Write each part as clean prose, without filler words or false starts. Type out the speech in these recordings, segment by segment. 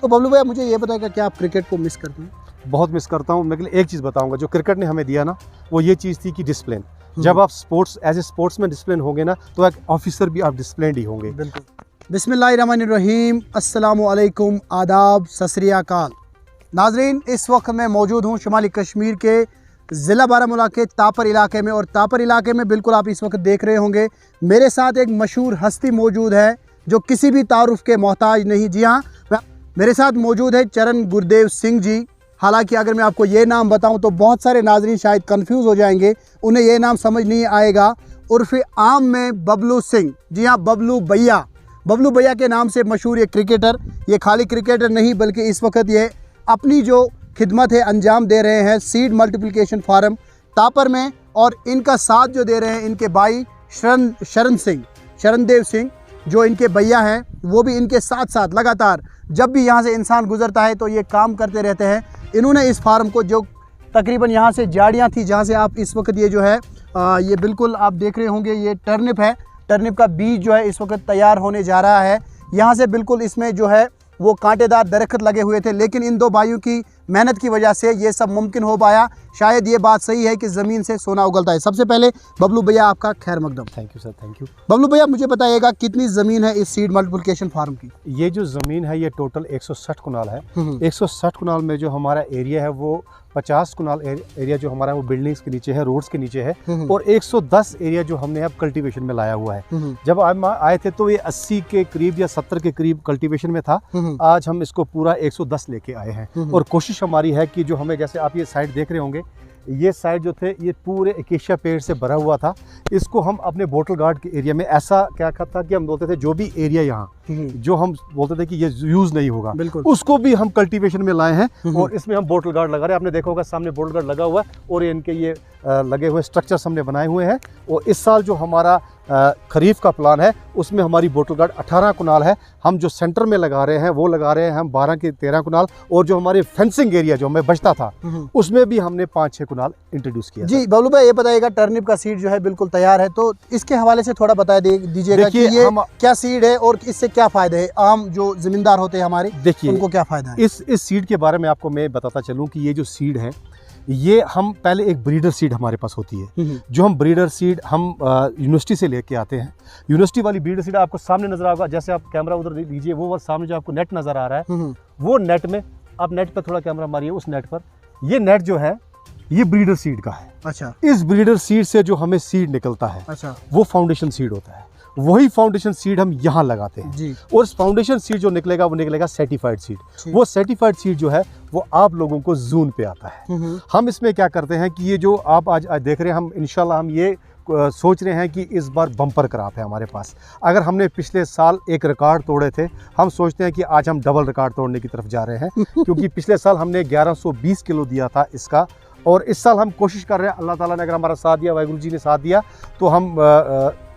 तो बबलू भैया मुझे ये बताएगा क्या आप क्रिकेट को मिस करते हैं? बहुत मिस करता हूँ। मैं एक चीज़ बताऊंगा, जो क्रिकेट ने हमें दिया ना, वो ये चीज़ थी कि डिसिप्लिन। जब आप sports as a sportsman discipline होंगे ना, तो एक ऑफिसर भी आप डिसिप्लिन ही होंगे। बिल्कुल। बिस्मिल्लाहिर्रहमानिर्रहीम, अस्सलामु अलैकुम, आदाब, सत श्री अकाल। नाजरीन, इस वक्त मैं मौजूद हूँ शुमाली कश्मीर के ज़िला बारामूला के तापर इलाके में, और तापर इलाके में बिल्कुल आप इस वक्त देख रहे होंगे मेरे साथ एक मशहूर हस्ती मौजूद है जो किसी भी तारुफ के मोहताज नहीं। जी हाँ, मेरे साथ मौजूद है चरण गुरदेव सिंह जी। हालांकि अगर मैं आपको ये नाम बताऊं तो बहुत सारे नाजरीन शायद कंफ्यूज हो जाएंगे, उन्हें ये नाम समझ नहीं आएगा। उर्फ़ आम में बबलू सिंह। जी हाँ, बबलू भैया। बबलू भैया के नाम से मशहूर ये क्रिकेटर, ये खाली क्रिकेटर नहीं बल्कि इस वक्त ये अपनी जो खिदमत है अंजाम दे रहे हैं सीड मल्टीप्लिकेशन फार्म तापर में, और इनका साथ जो दे रहे हैं इनके भाई शरणदेव सिंह जो इनके भैया हैं, वो भी इनके साथ साथ लगातार जब भी यहाँ से इंसान गुजरता है तो ये काम करते रहते हैं। इन्होंने इस फार्म को, जो तकरीबन यहाँ से झाड़ियाँ थी जहाँ से आप इस वक्त ये जो है ये बिल्कुल आप देख रहे होंगे, ये टर्निप है, टर्निप का बीज जो है इस वक्त तैयार होने जा रहा है। यहाँ से बिल्कुल इसमें जो है वो कांटेदार दरख्त लगे हुए थे, लेकिन इन दो भाइयों की मेहनत की वजह से ये सब मुमकिन हो पाया। शायद ये बात सही है कि ज़मीन से सोना उगलता है। सबसे पहले बबलू भैया आपका खैर मकदम। Thank you sir, thank you. Bablu भैया मुझे बताइएगा कितनी ज़मीन है इस सीड मल्टीप्लिकेशन फार्म की? ये जो ज़मीन है ये टोटल 160 कनाल है। 160 कनाल में जो हमारा एरिया है वो 50 कनाल एरिया जो हमारा वो बिल्डिंग्स के नीचे है, रोड्स के नीचे है, और 110 एरिया जो हमने अब कल्टीवेशन में लाया हुआ है। जब हम आए थे तो ये 80 के करीब या 70 के करीब कल्टीवेशन में था। आज हम इसको पूरा 110 लेके आए हैं, और कोशिश हमारी है कि जो हमें, जैसे आप ये साइड देख रहे होंगे, ये साइड जो थे ये पूरे एकेशिया पेड़ से भरा हुआ था। इसको हम अपने बोटल गार्ड के एरिया में ऐसा क्या था कि हम बोलते थे जो भी एरिया यहाँ जो हम बोलते थे कि ये यूज नहीं होगा, उसको भी हम कल्टीवेशन में लाए हैं, और इसमें हम बोटल गार्ड लगा रहे हैं। आपने देखा होगा सामने बोटल गार्ड लगा हुआ है, और इनके ये लगे हुए स्ट्रक्चर्स हमने बनाए हुए हैं। और इस साल जो हमारा खरीफ का प्लान है उसमें हमारी बोटल गार्ड 18 कनाल है। हम जो सेंटर में लगा रहे हैं वो लगा रहे हैं हम 12 के 13 कनाल, और जो हमारे फेंसिंग एरिया जो हमें बचता था उसमें भी हमने 5-6 कनाल इंट्रोड्यूस किया। जी बबलू भाई, ये बताइएगा टर्निप का सीड जो है बिल्कुल तैयार है, तो इसके हवाले से थोड़ा बता दीजिएगा कि ये क्या सीड है और इससे क्या फायदे है, आम जो जमींदार होते हैं हमारे, देखिए उनको क्या फायदा है। इस सीड के बारे में आपको मैं बताता चलूँ कि ये जो सीड है ये हम पहले एक ब्रीडर सीड हमारे पास होती है, जो हम ब्रीडर सीड हम यूनिवर्सिटी से लेके आते हैं। यूनिवर्सिटी वाली ब्रीडर सीड आपको सामने नजर आएगा, जैसे आप कैमरा उधर लीजिए, वो सामने जो आपको नेट नजर आ रहा है, वो नेट में आप नेट पर थोड़ा कैमरा मारिए, उस नेट पर ये नेट जो है ये ब्रीडर सीड का है। अच्छा। इस ब्रीडर सीड से जो हमें सीड निकलता है, अच्छा, वो फाउंडेशन सीड होता है। वही फाउंडेशन सीड हम यहाँ लगाते हैं जी। और इस फाउंडेशन सीड जो निकलेगा वो निकलेगा सर्टिफाइड सीड। वो सर्टिफाइड सीड जो है वो आप लोगों को जून पे आता है। हम इसमें क्या करते हैं कि ये जो आप आज देख रहे हैं, हम इंशाल्लाह हम ये सोच रहे हैं कि इस बार बम्पर क्रॉप है हमारे पास। अगर हमने पिछले साल एक रिकॉर्ड तोड़े थे, हम सोचते हैं कि आज हम डबल रिकॉर्ड तोड़ने की तरफ जा रहे हैं, क्योंकि पिछले साल हमने 1120 किलो दिया था इसका, और इस साल हम कोशिश कर रहे हैं, अल्लाह ताला ने अगर हमारा साथ दिया, वाहिगुरु जी ने साथ दिया, तो हम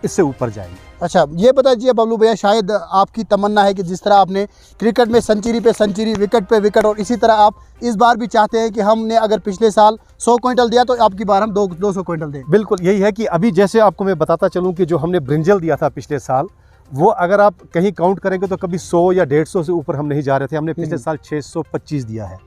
इससे ऊपर जाएंगे। अच्छा, ये बता दीजिए बबलू भैया, शायद आपकी तमन्ना है कि जिस तरह आपने क्रिकेट में सेंचुरी पे सेंचुरी, विकेट पे विकेट, और इसी तरह आप इस बार भी चाहते हैं कि हमने अगर पिछले साल 100 क्विंटल दिया तो आपकी बार हम 200 क्विंटल दें। बिल्कुल यही है कि अभी जैसे आपको मैं बताता चलूँ कि जो हमने ब्रिंजल दिया था पिछले साल, वो अगर आप कहीं काउंट करेंगे तो कभी 100 या 150 से ऊपर हम नहीं जा रहे थे। हमने पिछले साल 625 दिया है।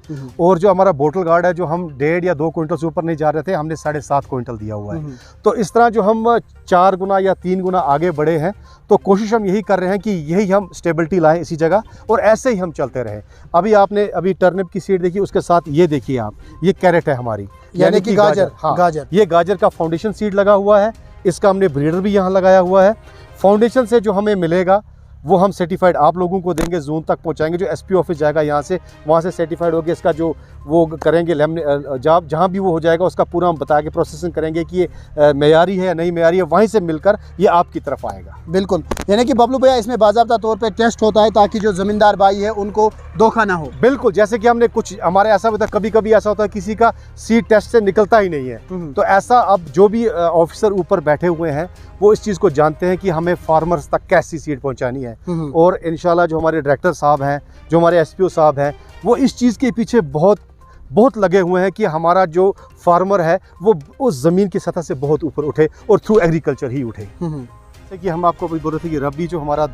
और जो हमारा बोटल गार्ड है जो हम 1.5 या 2 क्विंटल से ऊपर नहीं जा रहे थे, हमने 7.5 क्विंटल दिया हुआ है। तो इस तरह जो हम 4 गुना या 3 गुना आगे बढ़े हैं, तो कोशिश हम यही कर रहे हैं कि यही हम स्टेबिलिटी लाएं इसी जगह, और ऐसे ही हम चलते रहें। अभी आपने अभी टर्निप की सीड देखी, उसके साथ ये देखिए आप, ये कैरेट है हमारी, यानी कि गाजर। हाँ, गाजर, ये गाजर का फाउंडेशन सीड लगा हुआ है। इसका हमने ब्रीडर भी यहाँ लगाया हुआ है। फाउंडेशन से जो हमें मिलेगा वो हम सर्टिफाइड आप लोगों को देंगे, जून तक पहुंचाएंगे। जो एसपी ऑफिस जाएगा यहाँ से, वहाँ से सर्टिफाइड होगी, इसका जो वो करेंगे जहाँ भी वो हो जाएगा उसका पूरा हम बता के प्रोसेसिंग करेंगे कि ये मेयारी है या नहीं मेयारी है, वहीं से मिलकर ये आपकी तरफ आएगा। बिल्कुल, यानी कि बबलू भैया इसमें बाज़ाब्ता तौर पे टेस्ट होता है ताकि जो ज़मींदार भाई है उनको धोखा ना हो। बिल्कुल, जैसे कि हमने कुछ हमारे ऐसा होता है, कभी कभी ऐसा होता है किसी का सीड टेस्ट से निकलता ही नहीं है, तो ऐसा अब जो भी ऑफिसर ऊपर बैठे हुए हैं वो इस चीज़ को जानते हैं कि हमें फार्मर्स तक कैसी सीड पहुँचानी है। और इंशाल्लाह जो हमारे डायरेक्टर साहब हैं, जो हमारे एसपीओ साहब हैं, वो इस चीज़ के पीछे बहुत लगे हुए हैं कि हमारा जो फार्मर है वो उस ज़मीन की सतह से बहुत ऊपर उठे और थ्रू एग्रीकल्चर ही उठे। जैसे कि हम आपको अभी बोल रहे थे कि रबी जो हमारा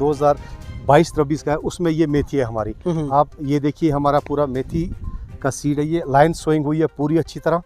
22-23 का है, उसमें ये मेथी है हमारी। आप ये देखिए हमारा पूरा मेथी का सीड है, ये लाइन सोइंग हुई है पूरी अच्छी तरह।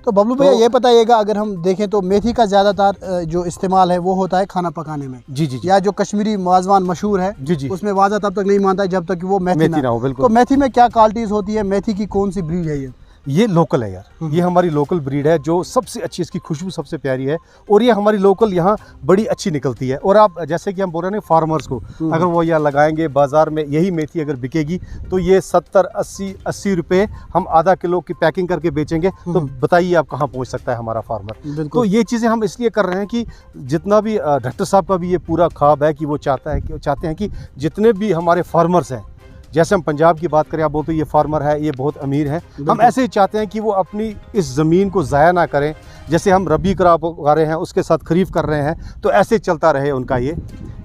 तो बबलू भैया ये बताइएगा, अगर हम देखें तो मेथी का ज़्यादातर जो इस्तेमाल है वो होता है खाना पकाने में। जी जी जी। या जो कश्मीरी वाजवान मशहूर है जी जी, उसमें वाजा तब तक नहीं मानता है जब तक कि वो मेथी ना हो। बिल्कुल। तो मेथी में क्या क्वालिटीज़ होती है, मेथी की कौन सी ब्रीड है ये लोकल है यार, ये हमारी लोकल ब्रीड है जो सबसे अच्छी, इसकी खुशबू सबसे प्यारी है और ये हमारी लोकल यहाँ बड़ी अच्छी निकलती है। और आप जैसे कि हम बोल रहे हैं फार्मर्स को, अगर वो यहाँ लगाएंगे बाज़ार में यही मेथी अगर बिकेगी तो ये 70-80 रुपये हम आधा किलो की पैकिंग करके बेचेंगे, तो बताइए आप कहाँ पहुँच सकता है हमारा फार्मर। तो ये चीज़ें हम इसलिए कर रहे हैं कि जितना भी डॉक्टर साहब का भी ये पूरा ख्वाब है कि वो चाहते हैं कि जितने भी हमारे फार्मर्स हैं, जैसे हम पंजाब की बात करें, आप बोलते ये फार्मर है, ये बहुत अमीर है, हम ऐसे ही चाहते हैं कि वो अपनी इस ज़मीन को ज़ाया ना करें। जैसे हम रबी क्रॉप उगा रहे हैं उसके साथ खरीफ कर रहे हैं, तो ऐसे चलता रहे उनका ये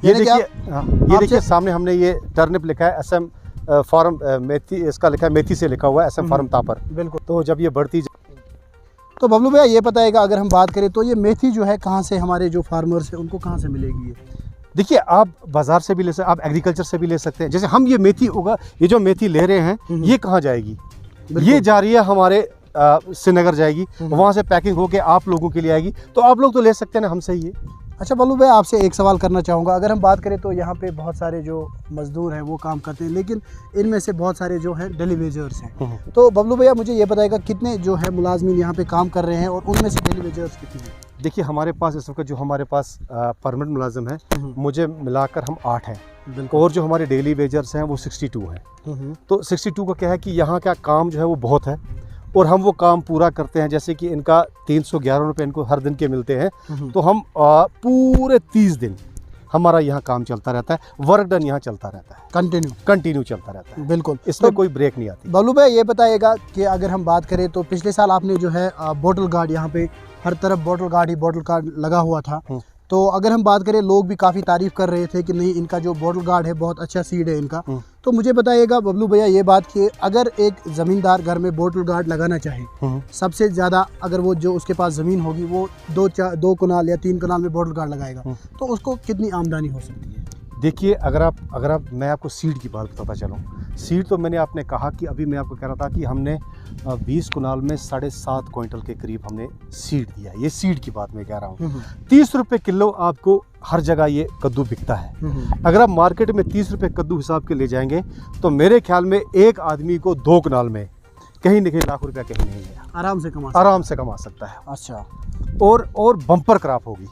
देखिए सामने हमने ये टर्निप लिखा है, SM फार्म मेथी, इसका लिखा है मेथी से लिखा हुआ है SM फार्म तापर। बिल्कुल। तो जब ये बढ़ती तो बबलू भैया ये बताएगा, अगर हम बात करें तो ये मेथी जो है कहाँ से हमारे जो फार्मर्स हैं उनको कहाँ से मिलेगी ये? देखिए, आप बाजार से भी ले सकते, आप एग्रीकल्चर से भी ले सकते हैं। जैसे हम ये मेथी होगा, ये जो मेथी ले रहे हैं ये कहाँ जाएगी? ये जा रही है हमारे श्रीनगर जाएगी, वहाँ से पैकिंग होके आप लोगों के लिए आएगी, तो आप लोग तो ले सकते हैं ना हमसे ये। अच्छा बबलू भाई, आपसे एक सवाल करना चाहूँगा। अगर हम बात करें तो यहाँ पे बहुत सारे जो मजदूर हैं वो काम करते हैं, लेकिन इनमें से बहुत सारे जो है डेली वेजर्स हैं। तो बबलू भैया मुझे ये बताएगा कितने जो है मुलाजमीन यहाँ पे काम कर रहे हैं और उनमें से डेली वेजर्स कितने हैं? देखिए, हमारे पास इस वक्त जो हमारे पास परमानेंट मुलाजिम है, मुझे मिलाकर हम 8 हैं, और जो हमारे डेली वेजर्स हैं वो 62 हैं। तो 62 का क्या है कि यहाँ का काम जो है वो बहुत है और हम वो काम पूरा करते हैं। जैसे कि इनका 311 रुपये इनको हर दिन के मिलते हैं, तो हम पूरे 30 दिन हमारा यहाँ काम चलता रहता है, वर्क डन यहाँ चलता रहता है, कंटिन्यू चलता रहता है। बिल्कुल, इसमें कोई ब्रेक नहीं आती। बबलू भाई ये बताइएगा कि अगर हम बात करें तो पिछले साल आपने जो है बॉटल गार्ड, यहाँ पे हर तरफ बॉटल गार्ड लगा हुआ था, तो अगर हम बात करें लोग भी काफ़ी तारीफ़ कर रहे थे कि नहीं इनका जो बॉटल गार्ड है बहुत अच्छा सीड है इनका। तो मुझे बताइएगा बबलू भैया ये बात कि अगर एक ज़मींदार घर में बॉटल गार्ड लगाना चाहे, सबसे ज़्यादा अगर वो जो उसके पास ज़मीन होगी वो 2 कनाल या 3 कनाल में बॉटल गार्ड लगाएगा, तो उसको कितनी आमदनी हो सकती है? देखिए, अगर मैं आपको सीड की बात बताता चलूँ, सीड तो मैंने आपने कहा कि अभी मैं आपको कह रहा था कि हमने 20 कुनाल में 7.5 क्विंटल के करीब हमने सीड दिया। ये सीड की बात मैं कह रहा हूँ। 30 रुपये किलो आपको हर जगह ये कद्दू बिकता है। अगर आप मार्केट में 30 रुपये कद्दू हिसाब के ले जाएंगे तो मेरे ख्याल में एक आदमी को 2 कनाल में कहीं न कहीं लाख रुपया कहीं नहीं है, आराम से कमा सकता है। अच्छा, और बम्पर क्रॉप होगी।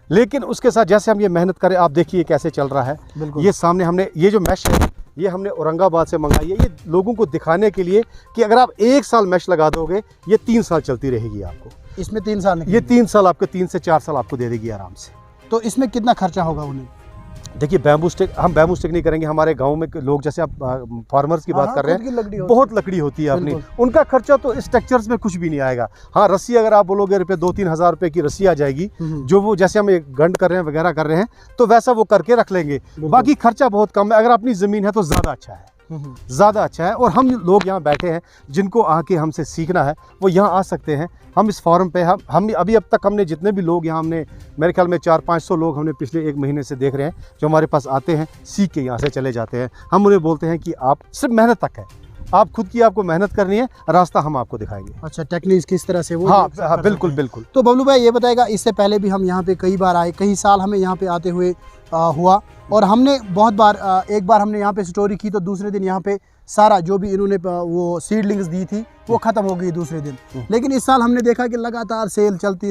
लेकिन उसके साथ जैसे हम ये मेहनत करें, आप देखिए कैसे चल रहा है। ये सामने हमने ये जो मैश है ये हमने औरंगाबाद से मंगाई है, ये लोगों को दिखाने के लिए कि अगर आप 1 साल मैश लगा दोगे ये 3 साल चलती रहेगी आपको। इसमें 3 साल ये 3 साल आपके 3 से 4 साल आपको दे देगी आराम से। तो इसमें कितना खर्चा होगा उन्हें? देखिए, बैम्बू स्टिक हम बैम्बू स्टिक नहीं करेंगे। हमारे गांव में लोग, जैसे आप फार्मर्स की बात कर रहे हैं, बहुत लकड़ी होती है अपनी, उनका खर्चा तो स्ट्रक्चर्स में कुछ भी नहीं आएगा। हाँ, रस्सी अगर आप बोलोगे रुपये 2-3 हज़ार रुपये की रस्सी आ जाएगी, जो वो जैसे हम एक गंड कर रहे हैं वगैरह कर रहे हैं, तो वैसा वो करके रख लेंगे। बाकी खर्चा बहुत कम है। अगर अपनी ज़मीन है तो ज़्यादा अच्छा है, ज़्यादा अच्छा है। और हम लोग यहाँ बैठे हैं जिनको आके हमसे सीखना है वो यहाँ आ सकते हैं। हम इस फॉरम पे हम अभी अब तक हमने जितने भी लोग यहाँ, हमने मेरे ख्याल में 400-500 लोग हमने पिछले 1 महीने से देख रहे हैं जो हमारे पास आते हैं, सीख के यहाँ से चले जाते हैं। हम उन्हें बोलते हैं कि आप सिर्फ मेहनत तक है, आप खुद की आपको मेहनत करनी है, रास्ता हम आपको दिखाएंगे। अच्छा, टेक्निक्स किस तरह से वो? हाँ, बिल्कुल। तो बबलू भाई ये बताएगा, इससे पहले भी हम यहाँ पे कई बार आए, कई साल हमें यहाँ पे आते हुए हुआ, और हमने बहुत बार एक बार हमने यहाँ पे स्टोरी की तो दूसरे दिन यहाँ पे सारा जो भी इन्होंने वो सीडलिंग्स दी थी वो ख़त्म हो गई दूसरे दिन। लेकिन इस साल हमने देखा कि लगातार सेल चलती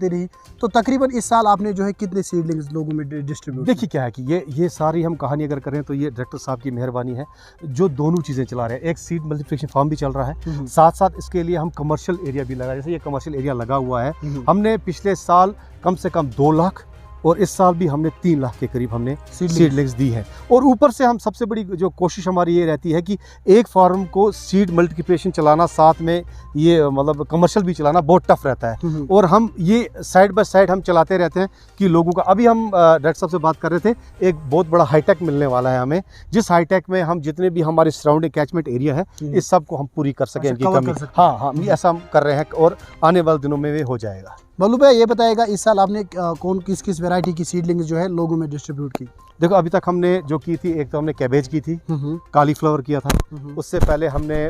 रही। तो तकरीबन इस साल आपने जो है कितने सीडलिंग्स लोगों में डिस्ट्रीब्यूट? देखिए क्या है कि ये सारी हम कहानी अगर करें तो ये डायरेक्टर साहब की मेहरबानी है जो दोनों चीज़ें चला रहे हैं। एक सीड मल्टीप्लिकेशन फार्म भी चल रहा है, साथ इसके लिए हम कमर्शियल एरिया भी लगा, जैसे ये कमर्शियल एरिया लगा हुआ है। हमने पिछले साल कम से कम 2 लाख और इस साल भी हमने 3 लाख के करीब हमने सीडलिंग्स दी है। और ऊपर से हम सबसे बड़ी जो कोशिश हमारी ये रहती है कि एक फार्म को सीड मल्टीप्लिकेशन चलाना, साथ में ये मतलब कमर्शियल भी चलाना बहुत टफ रहता है। और हम ये साइड बाय साइड हम चलाते रहते हैं कि लोगों का, अभी हम डायरेक्टर साहब से बात कर रहे थे, एक बहुत बड़ा हाईटेक मिलने वाला है हमें, जिस हाईटेक में हम जितने भी हमारे सराउंडिंग कैचमेंट एरिया है इस सब को हम पूरी कर सकें, इनकी कमी। हाँ, ऐसा हम कर रहे हैं और आने वाले दिनों में वे हो जाएगा। बबलू भाई ये बताएगा इस साल आपने कौन किस किस वैरायटी की सीडलिंग्स जो है लोगों में डिस्ट्रीब्यूट की? देखो अभी तक हमने जो की थी, एक तो हमने कैबेज की थी, कालीफ्लावर किया था, उससे पहले हमने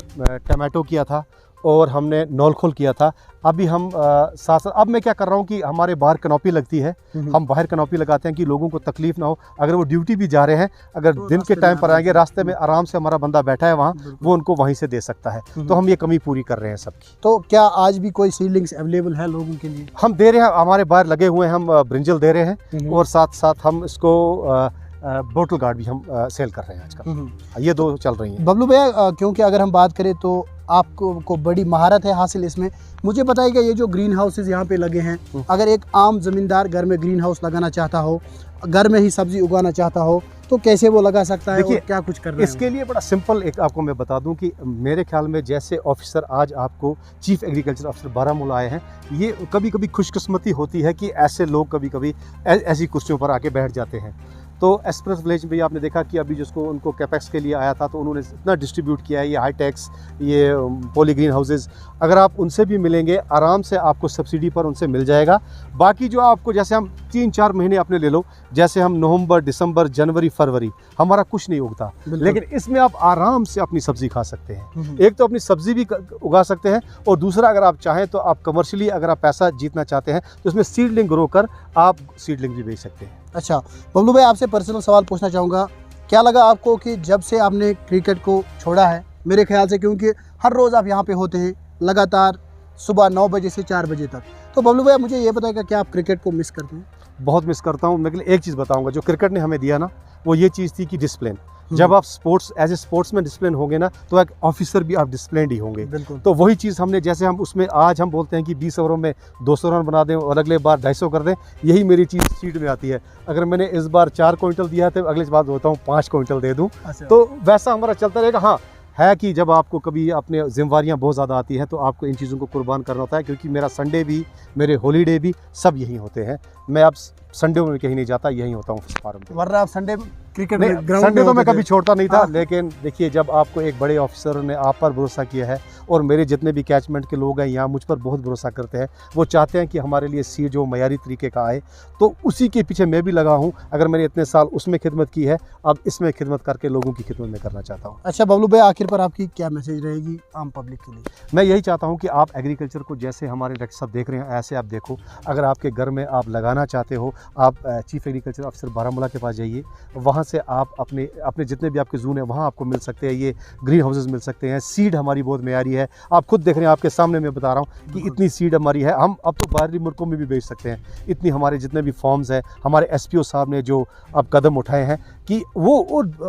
टमाटो किया था और हमने नौलखोल किया था। अभी हम साथ साथ अब मैं क्या कर रहा हूँ कि हमारे बाहर कनोपी लगती है, हम बाहर कनोपी लगाते हैं कि लोगों को तकलीफ ना हो। अगर वो ड्यूटी भी जा रहे हैं, अगर तो दिन के टाइम पर आएंगे, रास्ते में आराम से हमारा बंदा बैठा है वहाँ, वो उनको वहीं से दे सकता है। तो हम ये कमी पूरी कर रहे हैं सबकी। तो क्या आज भी कोई सीडलिंग्स अवेलेबल है लोगों के लिए? हम दे रहे हैं, हमारे बाहर लगे हुए हैं, हम ब्रिंजल दे रहे हैं और साथ साथ हम इसको बोटल गार्ड भी हम सेल कर रहे हैं आजकल। ये दो चल रही हैं। बबलू भैया क्योंकि अगर हम बात करें तो आपको बड़ी महारत है हासिल इसमें। मुझे बताइएगा ये जो ग्रीन हाउसेज यहाँ पे लगे हैं, अगर एक आम ज़मींदार घर में ग्रीन हाउस लगाना चाहता हो, घर में ही सब्जी उगाना चाहता हो, तो कैसे वो लगा सकता है? देखिए, क्या कुछ करना है इसके लिए बड़ा सिंपल एक आपको मैं बता दूं कि मेरे ख्याल में जैसे ऑफिसर आज आपको चीफ एग्रीकल्चर ऑफिसर बारामूला आए हैं, ये कभी कभी खुशकिस्मती होती है कि ऐसे लोग कभी कभी ऐसी कुर्सियों पर आके बैठ जाते हैं। तो एक्सप्रेस विलेज भी आपने देखा कि अभी जिसको उनको कैपेक्स के लिए आया था, तो उन्होंने इतना डिस्ट्रीब्यूट किया है, ये हाईटेक्स, ये पॉली ग्रीन हाउसेज। अगर आप उनसे भी मिलेंगे आराम से आपको सब्सिडी पर उनसे मिल जाएगा। बाकी जो आपको, जैसे हम 3-4 महीने अपने ले लो, जैसे हम नवंबर, दिसंबर, जनवरी, फरवरी हमारा कुछ नहीं उगता, लेकिन इसमें आप आराम से अपनी सब्जी खा सकते हैं। एक तो अपनी सब्जी भी उगा सकते हैं, और दूसरा अगर आप चाहें तो आप कमर्शियली अगर आप पैसा जीतना चाहते हैं तो इसमें सीडलिंग ग्रो कर आप सीडलिंग भी बेच सकते हैं। अच्छा बबलू भाई, आपसे पर्सनल सवाल पूछना चाहूँगा, क्या लगा आपको कि जब से आपने क्रिकेट को छोड़ा है, मेरे ख्याल से क्योंकि हर रोज़ आप यहाँ पे होते हैं लगातार सुबह 9 बजे से 4 बजे तक, तो बबलू भाई मुझे ये बताएगा क्या आप क्रिकेट को मिस करते हैं? बहुत मिस करता हूँ। मैं एक चीज़ बताऊँगा, जो क्रिकेट ने हमें दिया ना, वो ये चीज़ थी कि डिसिप्लिन। जब आप sports as a sportsman discipline होंगे ना, तो एक ऑफिसर भी आप डिसिप्लिन्ड ही होंगे। तो वही चीज़ हमने, जैसे हम उसमें आज हम बोलते हैं कि 20 ओवरों में 200 रन बना दें और अगले बार 250 कर दें, यही मेरी चीज़ सीट में आती है। अगर मैंने इस बार 4 क्विंटल दिया है तो अगली बार होता हूँ 5 क्विंटल दे दूँ। तो वैसा हमारा चलता रहेगा। हाँ है कि जब आपको कभी अपने जिम्मेवारियाँ बहुत ज़्यादा आती हैं तो आपको इन चीज़ों को कुर्बान करना होता है, क्योंकि मेरा संडे भी, मेरे हॉलीडे भी सब यही होते हैं। मैं अब संडे में कहीं नहीं जाता, यहीं होता हूँ फार्म पे। वरना आप संडे क्रिकेट में ग्राउंड संडे तो मैं कभी छोड़ता नहीं था। हाँ। लेकिन देखिए, जब आपको एक बड़े ऑफिसर ने आप पर भरोसा किया है, और मेरे जितने भी कैचमेंट के लोग हैं यहाँ मुझ पर बहुत भरोसा करते हैं, वो चाहते हैं कि हमारे लिए सीड जो मयारी तरीके का आए, तो उसी के पीछे मैं भी लगा हूँ। अगर मैंने इतने साल उसमें खिदमत की है, अब इसमें खिदमत करके लोगों की खिदमत में करना चाहता हूँ। अच्छा बबलू भाई, आखिर पर आपकी क्या मैसेज रहेगी आम पब्लिक के लिए? मैं यही चाहता हूँ कि आप एग्रीकल्चर को जैसे हमारे डाक्टर साहब देख रहे हैं ऐसे आप देखो। अगर आपके घर में आप लगाना चाहते हो, आप चीफ एग्रीकल्चर ऑफिसर बारामूला के पास जाइए, वहाँ से आप अपने जितने भी आपके जून है वहाँ आपको मिल सकते हैं, ये ग्रीन हाउसेज मिल सकते हैं। सीड हमारी बहुत मयारी है, आप खुद देख रहे हैं, आपके सामने मैं बता रहा हूँ कि इतनी सीड हमारी है। हम अब तो बाहरी मुल्कों में भी बेच सकते हैं। इतनी हमारे जितने भी फॉर्म्स हैं, हमारे SPO साहब ने जो अब कदम उठाए हैं कि वो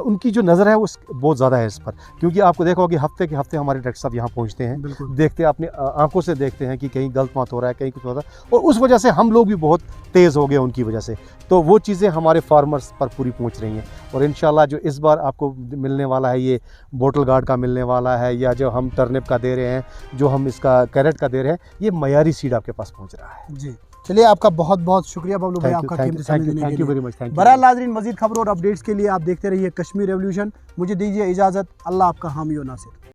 उनकी जो नज़र है वो बहुत ज़्यादा है इस पर, क्योंकि आपको देखा होगा कि हफ्ते के हफ्ते हमारे डाक्टर साहब यहाँ पहुँचते हैं, देखते हैं, अपनी आंखों से देखते हैं कि कहीं गलत बात हो रहा है, कहीं कुछ हो रहा है, और उस वजह से हम लोग भी बहुत तेज़ हो गए उनकी वजह से। तो वो चीज़ें हमारे फार्मर्स पर पूरी पहुँच रही हैं, और इंशाल्लाह जो इस बार आपको मिलने वाला है, ये बोटल गार्ड का मिलने वाला है, या जो हम टर्निप का दे रहे हैं, जो हम इसका कैरेट का दे रहे हैं, ये मयारी सीड आपके पास पहुँच रहा है। जी चलिए, आपका बहुत बहुत शुक्रिया बबलू भाई, आपका कीमती समय देने के लिए। Thank you very much. बहरहाल नाज़रीन, मज़ीद खबरों और अपडेट्स के लिए आप देखते रहिए कश्मीर रेवोल्यूशन। मुझे दीजिए इजाज़त। अल्लाह आपका हामी और नासिर।